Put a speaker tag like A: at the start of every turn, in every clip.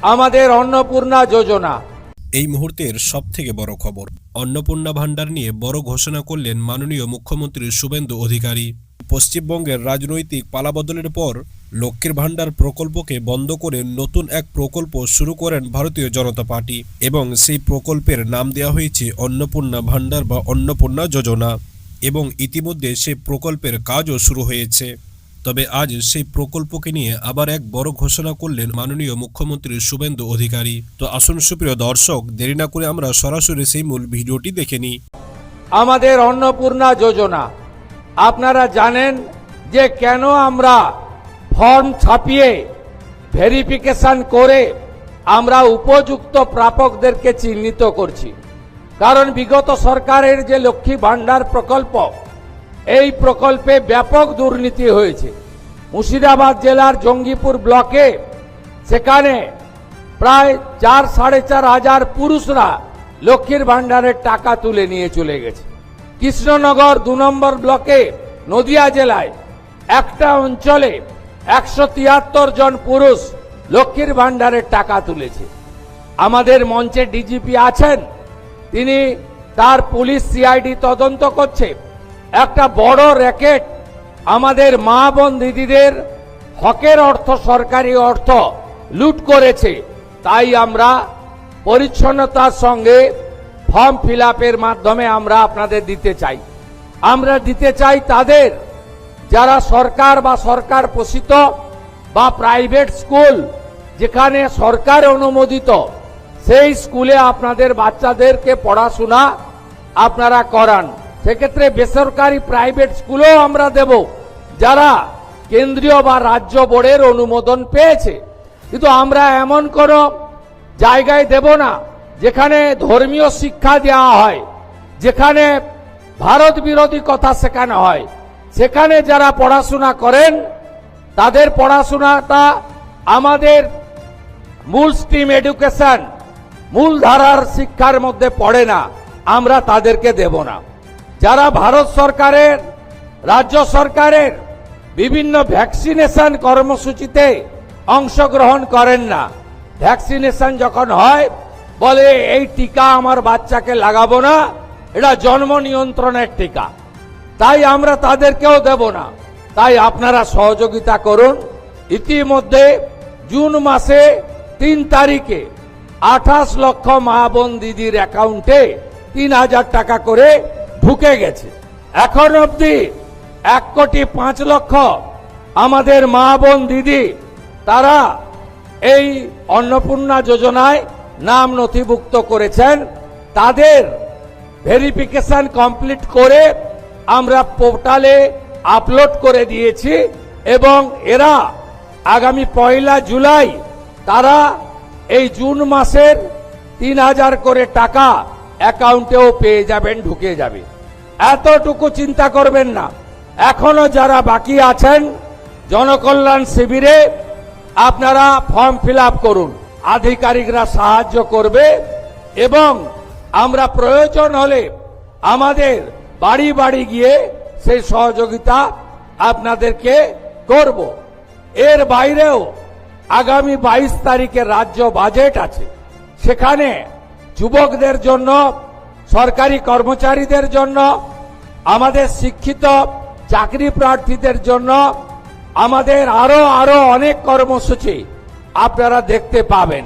A: আমাদের অন্নপূর্ণা যোজনা।
B: এই মুহূর্তের সবথেকে বড় খবর, অন্নপূর্ণা ভান্ডার নিয়ে বড় ঘোষণা করলেন মাননীয় মুখ্যমন্ত্রী শুভেন্দু অধিকারী। পশ্চিমবঙ্গের রাজনৈতিক পালাবদলের পর লক্ষ্মীর ভান্ডার প্রকল্পকে বন্ধ করে নতুন এক প্রকল্প শুরু করেন ভারতীয় জনতা পার্টি এবং সেই প্রকল্পের নাম দেওয়া হয়েছে অন্নপূর্ণা ভান্ডার বা অন্নপূর্ণা যোজনা এবং ইতিমধ্যে সেই প্রকল্পের কাজও শুরু হয়েছে। তবে আজ সেই প্রকল্পকে নিয়ে আবার এক বড় ঘোষণা করলেন মাননীয় মুখ্যমন্ত্রী শুভেন্দু অধিকারী। তো আসুন সুপ্রিয় দর্শক, দেরি না করে আমরা সরাসরি সেই মূল ভিডিওটি দেখে নিই।
A: আমাদের অন্নপূর্ণা যোজনা, আপনারা জানেন যে কেন আমরা ফর্ম ছাপিয়ে ভেরিফিকেশন করে আমরা উপযুক্ত প্রাপকদেরকে চিহ্নিত করছি। কারণ বিগত সরকারের যে লক্ষ্মী ভান্ডার প্রকল্প, এই প্রকল্পে ব্যাপক দুর্নীতি হয়েছে। মুর্শিদাবাদ জেলার জঙ্গিপুর ব্লকে সেখানে প্রায় 4-4.5 হাজার পুরুষরা লক্ষ্মীর ভান্ডারের টাকা তুলে নিয়ে চলে গেছে। কৃষ্ণনগর 2 নম্বর ব্লকে নদিয়া জেলায় একটা অঞ্চলে 173 জন পুরুষ লক্ষ্মীর ভান্ডারের টাকা তুলেছে। আমাদের মঞ্চে ডিজিপি আছেন, তিনি তার পুলিশ সিআইডি তদন্ত করছে। একটা বড় র্যাকেট আমাদের মা বোন দিদিদের হকের অর্থ, সরকারি অর্থ লুট করেছে। তাই আমরা পরিচ্ছন্নতার সঙ্গে ফর্ম ফিল আপের মাধ্যমে আমরা আপনাদের দিতে চাই। আমরা দিতে চাই তাদের যারা সরকার বা সরকার পোষিত বা প্রাইভেট স্কুল যেখানে সরকার অনুমোদিত, সেই স্কুলে আপনাদের বাচ্চাদেরকে পড়াশোনা আপনারা করান। সেক্ষেত্রে বেসরকারি প্রাইভেট স্কুলও আমরা দেব যারা কেন্দ্রীয় বা রাজ্য বোর্ডের অনুমোদন পেয়েছে। কিন্তু আমরা এমন কোন জায়গায় দেব না যেখানে ধর্মীয় শিক্ষা দেওয়া হয়, যেখানে ভারত বিরোধী কথা শেখানো হয়। সেখানে যারা পড়াশোনা করেন তাদের পড়াশোনাটা আমাদের মূল স্ট্রিম এডুকেশন, মূল ধারার শিক্ষার মধ্যে পড়ে না, আমরা তাদেরকে দেব না। যারা ভারত সরকারের, রাজ্য সরকারের বিভিন্ন ভ্যাকসিনেশন কর্মসূচিতে অংশগ্রহণ করেন না, ভ্যাকসিনেশন যখন হয় বলে এই টিকা আমার বাচ্চাকে লাগাবো না, এটা জন্ম নিয়ন্ত্রণের টিকা, তাই আমরা তাদেরকেও দেব না। তাই আপনারা সহযোগিতা করুন। ইতিমধ্যে জুন মাসে 3 তারিখে 28 লক্ষ মা বোন দিদির অ্যাকাউন্টে 3000 টাকা করে ঢুকে গেছে। এখন অবধি 1,05,00,000 আমাদের মা বোন দিদি তারা এই অন্নপূর্ণা যোজনায় নাম নথিভুক্ত করেছেন। তাদের ভেরিফিকেশন কমপ্লিট করে আমরা পোর্টালে আপলোড করে দিয়েছি এবং এরা আগামী 1 জুলাই তারা এই জুন মাসের 3000 করে টাকা অ্যাকাউন্টেও পেয়ে যাবেন, ঢুকে যাবে। এতটুকু চিন্তা করবেন না। এখনো যারা বাকি আছেন জনকল্যাণ শিবিরে আপনারা ফর্ম ফিল আপ করুন, আধিকারিকরা সাহায্য করবে এবং আমরা প্রয়োজন হলে আমাদের বাড়ি বাড়ি গিয়ে সেই সহযোগিতা আপনাদেরকে করব। এর বাইরেও আগামী 22 তারিখে রাজ্য বাজেট আছে, সেখানে যুবকদের জন্য, সরকারি কর্মচারীদের জন্য, আমাদের শিক্ষিত চাকরি প্রার্থীদের জন্য আমাদের আরো অনেক কর্মসূচি আপনারা দেখতে পাবেন।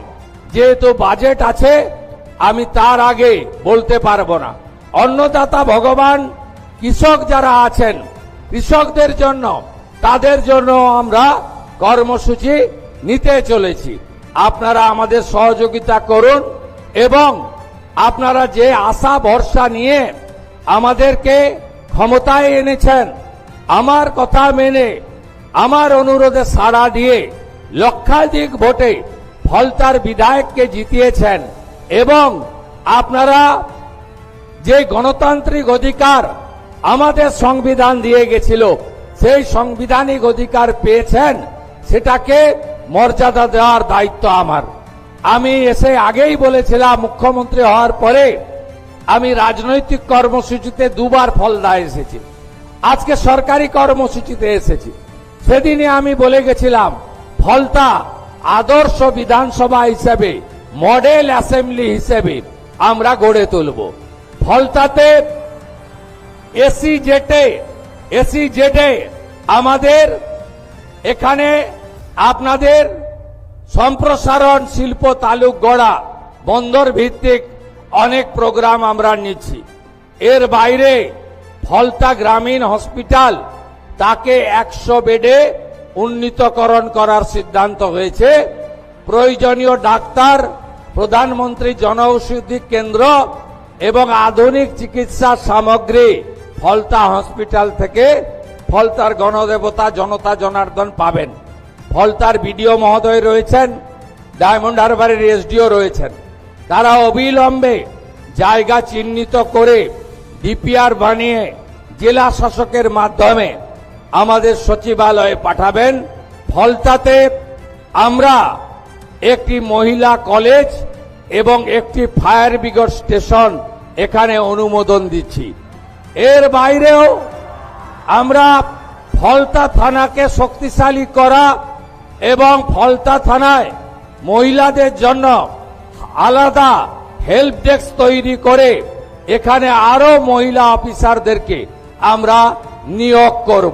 A: যেহেতু বাজেট আছে আমি তার আগে বলতে পারবো না। অন্নদাতা ভগবান, কৃষক যারা আছেন কৃষকদের জন্য, তাদের জন্য আমরা কর্মসূচি নিতে চলেছি। আপনারা আমাদের সহযোগিতা করুন এবং আপনারা যে আশা ভরসা নিয়ে আমাদেরকে ক্ষমতায় এনেছেন, আমার কথা মেনে, আমার অনুরোধে সাড়া দিয়ে লক্ষাধিক ভোটে ফলতার বিধায়ককে জিতিয়েছেন এবং আপনারা যে গণতান্ত্রিক অধিকার আমাদের সংবিধান দিয়ে গেছিল, সেই সাংবিধানিক অধিকার পেয়েছেন, সেটাকে মর্যাদা দেওয়ার দায়িত্ব আমার। আমি এসে আগেই বলেছিলাম, মুখ্যমন্ত্রী হওয়ার পরে আমি রাজনৈতিক কর্মসূচিতে 2 বার ফলদা এসেছি, আজকে সরকারি কর্মসূচিতে এসেছি। সেদিনে আমি বলে গেছিলাম ফলতা আদর্শ বিধানসভা হিসেবে, মডেল অ্যাসেম্বলি হিসেবে আমরা গড়ে তুলব। ফলতাতে এসিজেডে আমাদের এখানে আপনাদের সম্প্রসারণ, শিল্প তালুক গড়া, বন্দর ভিত্তিক অনেক প্রোগ্রাম আমরা নিচ্ছি। এর বাইরে ফলতা গ্রামীণ হসপিটাল, তাকে 100 বেডে উন্নীতকরণ করার সিদ্ধান্ত হয়েছে। প্রয়োজনীয় ডাক্তার, প্রধানমন্ত্রী জনঔষধি কেন্দ্র এবং আধুনিক চিকিৎসা সামগ্রী ফলতা হসপিটাল থেকে ফলতার গণদেবতা জনতা জনার্দন পাবেন। ফলতার বিডিও মহোদয় রয়েছেন, ডায়মন্ড হারবারের এসডিও রয়েছেন। তারা অবিলম্বে জায়গা চিহ্নিত করে ডিপিআর বানিয়ে জেলা শাসকের মাধ্যমে আমাদের সচিবালয়ে পাঠাবেন। ফলতাতে আমরা একটি মহিলা কলেজ এবং একটি ফায়ার ব্রিগেড স্টেশন এখানে অনুমোদন দিচ্ছি। এর বাইরেও আমরা ফলতা থানাকে শক্তিশালী করা এবং ফলতা থানায় মহিলাদের জন্য আলাদা হেল্প ডেস্ক তৈরি করে এখানে আরো মহিলা অফিসারদেরকে আমরা নিয়োগ করব।